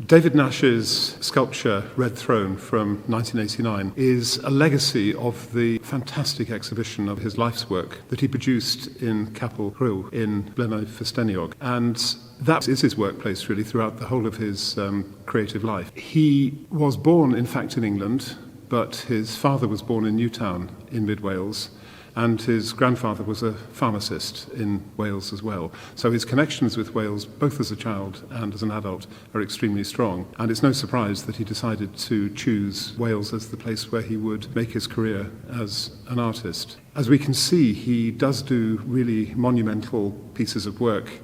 David Nash's sculpture, Red Throne, from 1989, is a legacy of the fantastic exhibition of his life's work that he produced in Capel Rhyw in blynyddoedd. And that is his workplace, really, throughout the whole of his creative life. He was born, in fact, in England, but his father was born in Newtown in mid-Wales, and his grandfather was a pharmacist in Wales as well. So his connections with Wales, both as a child and as an adult, are extremely strong. And it's no surprise that he decided to choose Wales as the place where he would make his career as an artist. As we can see, he does do really monumental pieces of work.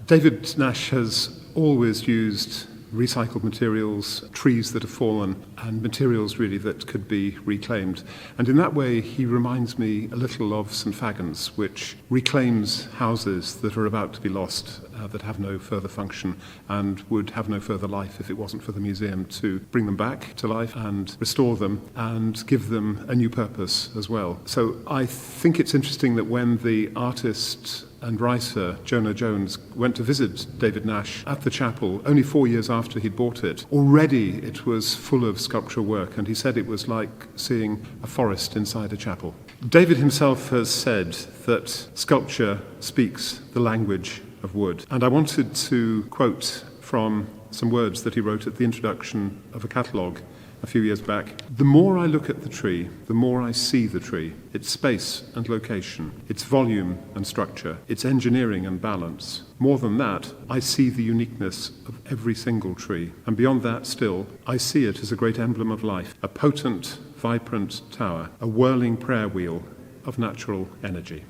David Nash has always used recycled materials, trees that have fallen, and materials really that could be reclaimed. And in that way, he reminds me a little of St Fagans, which reclaims houses that are about to be lost, that have no further function and would have no further life if it wasn't for the museum to bring them back to life and restore them and give them a new purpose as well. So I think it's interesting that when the artist and writer Jonah Jones went to visit David Nash at the chapel only 4 years after he'd bought it, already it was full of sculptural work, and he said it was like seeing a forest inside a chapel. David himself has said that sculpture speaks the language of wood, and I wanted to quote from some words that he wrote at the introduction of a catalogue a few years back. The more I look at the tree, the more I see the tree, its space and location, its volume and structure, its engineering and balance. More than that, I see the uniqueness of every single tree. And beyond that still, I see it as a great emblem of life, a potent, vibrant tower, a whirling prayer wheel of natural energy.